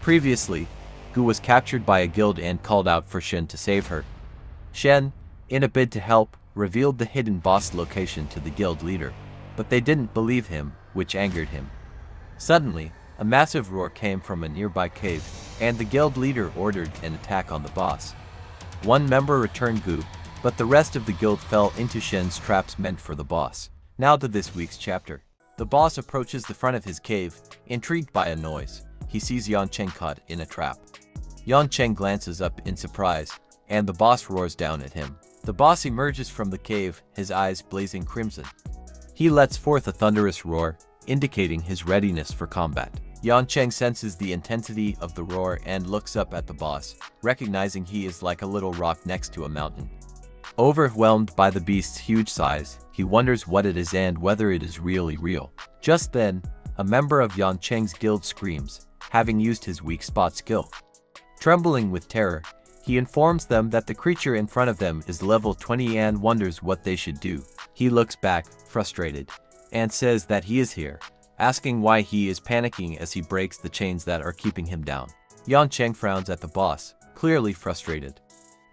Previously, Gu was captured by a guild and called out for Shen to save her. Shen, in a bid to help, revealed the hidden boss location to the guild leader, but they didn't believe him, which angered him. Suddenly, a massive roar came from a nearby cave, and the guild leader ordered an attack on the boss. One member returned Gu, but the rest of the guild fell into Shen's traps meant for the boss. Now to this week's chapter. The boss approaches the front of his cave, intrigued by a noise. He sees Yan Cheng caught in a trap. Yan Cheng glances up in surprise, and the boss roars down at him. The boss emerges from the cave, his eyes blazing crimson. He lets forth a thunderous roar, indicating his readiness for combat. Yan Cheng senses the intensity of the roar and looks up at the boss, recognizing he is like a little rock next to a mountain. Overwhelmed by the beast's huge size, he wonders what it is and whether it is really real. Just then, a member of Yan Cheng's guild screams, having used his weak spot skill. Trembling with terror, he informs them that the creature in front of them is level 20 and wonders what they should do. He looks back, frustrated, and says that he is here, asking why he is panicking as he breaks the chains that are keeping him down. Yan Cheng frowns at the boss, clearly frustrated.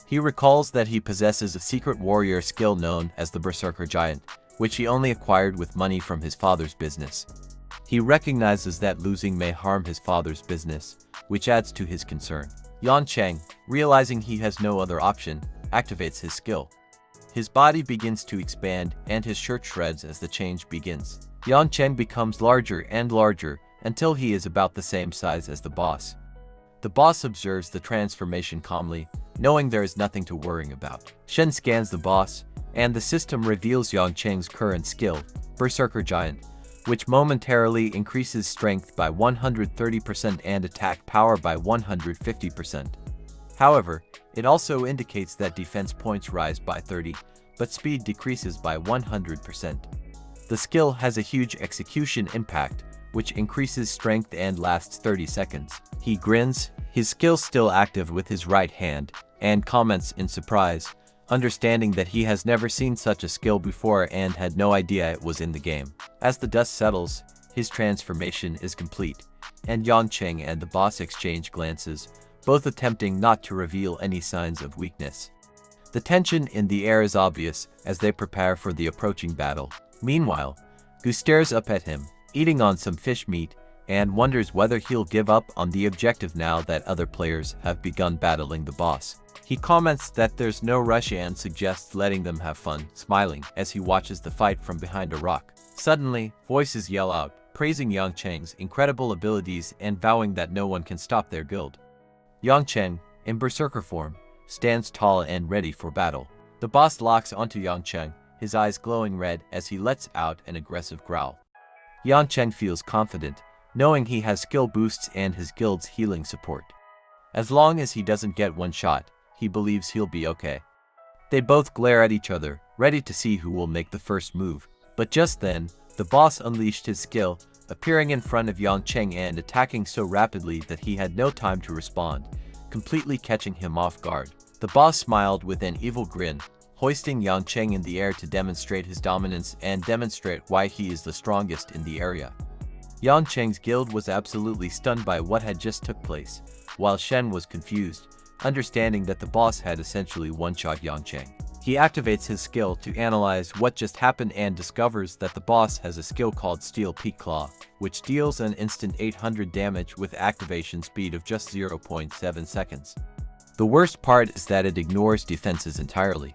He recalls that he possesses a secret warrior skill known as the Berserker Giant, which he only acquired with money from his father's business. He recognizes that losing may harm his father's business, which adds to his concern. Yan Cheng, realizing he has no other option, activates his skill. His body begins to expand and his shirt shreds as the change begins. Yan Cheng becomes larger and larger until he is about the same size as the boss. The boss observes the transformation calmly, knowing there is nothing to worry about. Shen scans the boss, and the system reveals Yan Cheng's current skill, Berserker Giant, which momentarily increases strength by 130% and attack power by 150%. However, it also indicates that defense points rise by 30, but speed decreases by 100%. The skill has a huge execution impact, which increases strength and lasts 30 seconds. He grins, his skill still active with his right hand, and comments in surprise, understanding that he has never seen such a skill before and had no idea it was in the game. As the dust settles, his transformation is complete, and Yan Cheng and the boss exchange glances, both attempting not to reveal any signs of weakness. The tension in the air is obvious as they prepare for the approaching battle. Meanwhile, Gu stares up at him, eating on some fish meat, and wonders whether he'll give up on the objective now that other players have begun battling the boss. He comments that there's no rush and suggests letting them have fun, smiling as he watches the fight from behind a rock. Suddenly, voices yell out, praising Yan Cheng's incredible abilities and vowing that no one can stop their guild. Yan Cheng, in berserker form, stands tall and ready for battle. The boss locks onto Yan Cheng, his eyes glowing red as he lets out an aggressive growl. Yan Cheng feels confident, knowing he has skill boosts and his guild's healing support. As long as he doesn't get one shot, he believes he'll be okay. They both glare at each other, ready to see who will make the first move. But just then, the boss unleashed his skill, appearing in front of Yan Cheng and attacking so rapidly that he had no time to respond, completely catching him off guard. The boss smiled with an evil grin, hoisting Yan Cheng in the air to demonstrate his dominance and demonstrate why he is the strongest in the area. Yan Cheng's guild was absolutely stunned by what had just took place, while Shen was confused, understanding that the boss had essentially one-shot Yan Cheng. He activates his skill to analyze what just happened and discovers that the boss has a skill called Steel Peak Claw, which deals an instant 800 damage with activation speed of just 0.7 seconds. The worst part is that it ignores defenses entirely.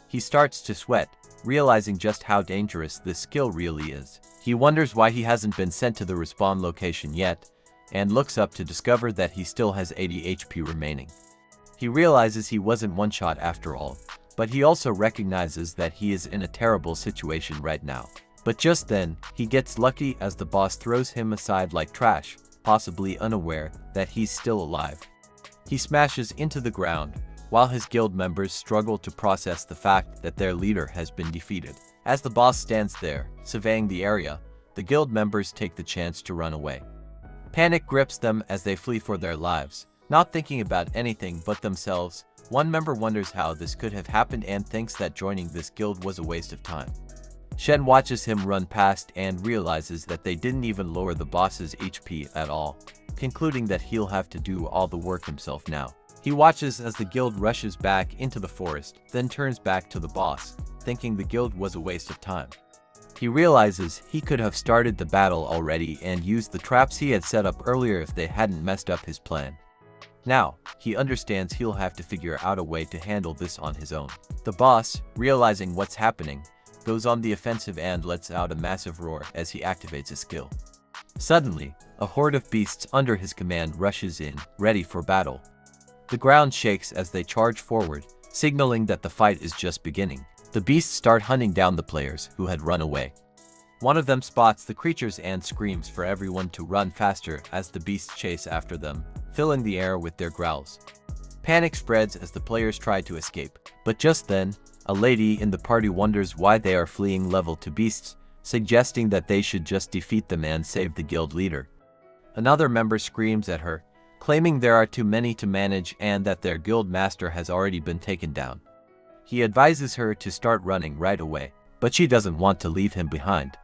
He starts to sweat, realizing just how dangerous this skill really is. He wonders why he hasn't been sent to the respawn location yet, and looks up to discover that he still has 80 HP remaining. He realizes he wasn't one-shot after all, but he also recognizes that he is in a terrible situation right now. But just then, he gets lucky as the boss throws him aside like trash, possibly unaware that he's still alive. He smashes into the ground, while his guild members struggle to process the fact that their leader has been defeated. As the boss stands there, surveying the area, the guild members take the chance to run away. Panic grips them as they flee for their lives, not thinking about anything but themselves. One member wonders how this could have happened and thinks that joining this guild was a waste of time. Shen watches him run past and realizes that they didn't even lower the boss's HP at all, concluding that he'll have to do all the work himself now. He watches as the guild rushes back into the forest, then turns back to the boss, thinking the guild was a waste of time. He realizes he could have started the battle already and used the traps he had set up earlier if they hadn't messed up his plan. Now, he understands he'll have to figure out a way to handle this on his own. The boss, realizing what's happening, goes on the offensive and lets out a massive roar as he activates a skill. Suddenly, a horde of beasts under his command rushes in, ready for battle. The ground shakes as they charge forward, signaling that the fight is just beginning. The beasts start hunting down the players who had run away. One of them spots the creatures and screams for everyone to run faster as the beasts chase after them, filling the air with their growls. Panic spreads as the players try to escape, but just then, a lady in the party wonders why they are fleeing level to beasts, suggesting that they should just defeat them and save the guild leader. Another member screams at her, claiming there are too many to manage and that their guild master has already been taken down. He advises her to start running right away, but she doesn't want to leave him behind.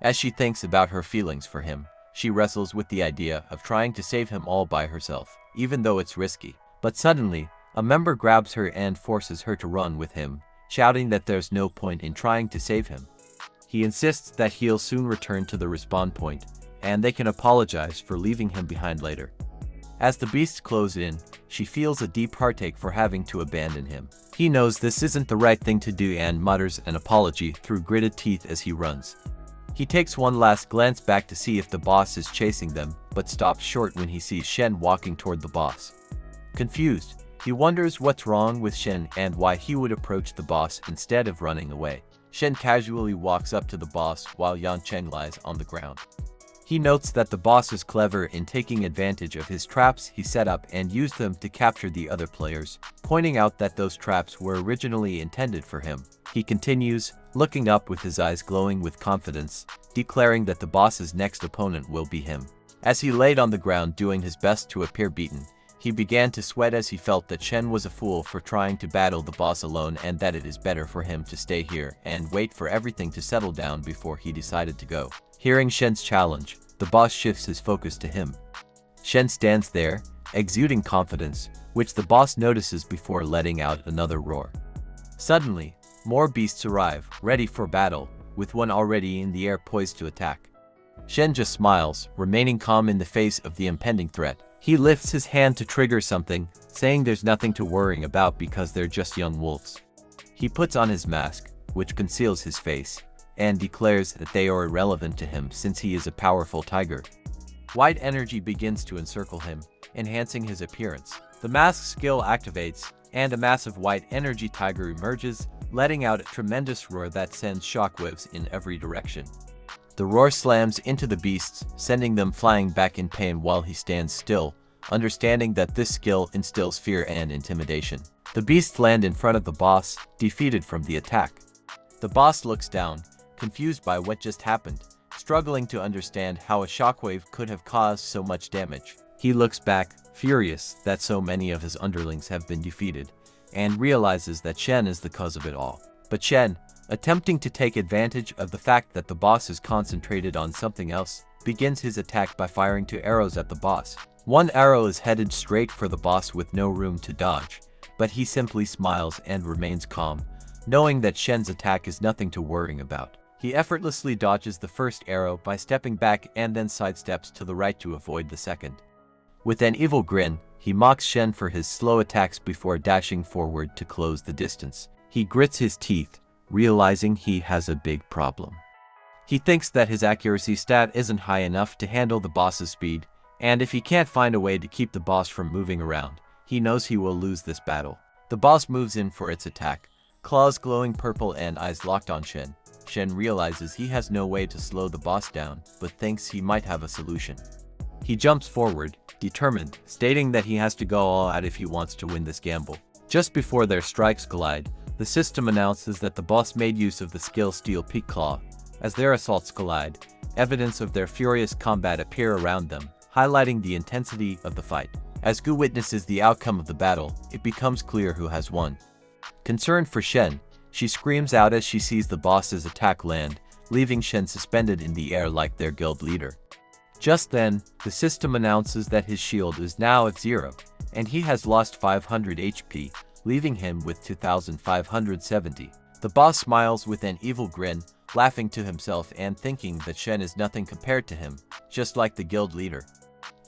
As she thinks about her feelings for him, she wrestles with the idea of trying to save him all by herself, even though it's risky. But suddenly, a member grabs her and forces her to run with him, shouting that there's no point in trying to save him. He insists that he'll soon return to the respawn point, and they can apologize for leaving him behind later. As the beasts close in, she feels a deep heartache for having to abandon him. He knows this isn't the right thing to do and mutters an apology through gritted teeth as he runs. He takes one last glance back to see if the boss is chasing them, but stops short when he sees Shen walking toward the boss. Confused, he wonders what's wrong with Shen and why he would approach the boss instead of running away. Shen casually walks up to the boss while Yan Cheng lies on the ground. He notes that the boss is clever in taking advantage of his traps he set up and used them to capture the other players, pointing out that those traps were originally intended for him. He continues, looking up with his eyes glowing with confidence, declaring that the boss's next opponent will be him. As he laid on the ground doing his best to appear beaten, he began to sweat as he felt that Shen was a fool for trying to battle the boss alone and that it is better for him to stay here and wait for everything to settle down before he decided to go. Hearing Shen's challenge, the boss shifts his focus to him. Shen stands there, exuding confidence, which the boss notices before letting out another roar. Suddenly, more beasts arrive, ready for battle, with one already in the air poised to attack. Shen just smiles, remaining calm in the face of the impending threat. He lifts his hand to trigger something, saying there's nothing to worry about because they're just young wolves. He puts on his mask, which conceals his face, and declares that they are irrelevant to him since he is a powerful tiger. White energy begins to encircle him, enhancing his appearance. The mask skill activates, and a massive white energy tiger emerges, letting out a tremendous roar that sends shockwaves in every direction. The roar slams into the beasts, sending them flying back in pain while he stands still, understanding that this skill instills fear and intimidation. The beasts land in front of the boss, defeated from the attack. The boss looks down, confused by what just happened, struggling to understand how a shockwave could have caused so much damage. He looks back, furious that so many of his underlings have been defeated, and realizes that Shen is the cause of it all. But Shen, attempting to take advantage of the fact that the boss is concentrated on something else, begins his attack by firing 2 arrows at the boss. One arrow is headed straight for the boss with no room to dodge, but he simply smiles and remains calm, knowing that Shen's attack is nothing to worry about. He effortlessly dodges the first arrow by stepping back and then sidesteps to the right to avoid the second. With an evil grin, he mocks Shen for his slow attacks before dashing forward to close the distance. He grits his teeth, realizing he has a big problem. He thinks that his accuracy stat isn't high enough to handle the boss's speed, and if he can't find a way to keep the boss from moving around, he knows he will lose this battle. The boss moves in for its attack, claws glowing purple and eyes locked on Shen. Shen realizes he has no way to slow the boss down, but thinks he might have a solution. He jumps forward, determined, stating that he has to go all out if he wants to win this gamble. Just before their strikes collide, the system announces that the boss made use of the skill Steel Peak Claw. As their assaults collide, evidence of their furious combat appear around them, highlighting the intensity of the fight. As Gu witnesses the outcome of the battle, it becomes clear who has won. Concerned for Shen, she screams out as she sees the boss's attack land, leaving Shen suspended in the air like their guild leader. Just then, the system announces that his shield is now at 0, and he has lost 500 HP, leaving him with 2570. The boss smiles with an evil grin, laughing to himself and thinking that Shen is nothing compared to him, just like the guild leader.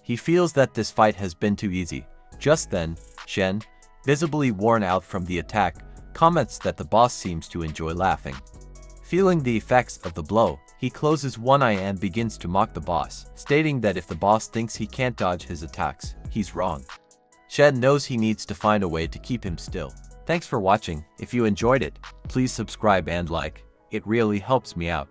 He feels that this fight has been too easy. Just then, Shen, visibly worn out from the attack, comments that the boss seems to enjoy laughing. Feeling the effects of the blow, he closes one eye and begins to mock the boss, stating that if the boss thinks he can't dodge his attacks, he's wrong. Shen knows he needs to find a way to keep him still. Thanks for watching. If you enjoyed it, please subscribe and like. It really helps me out.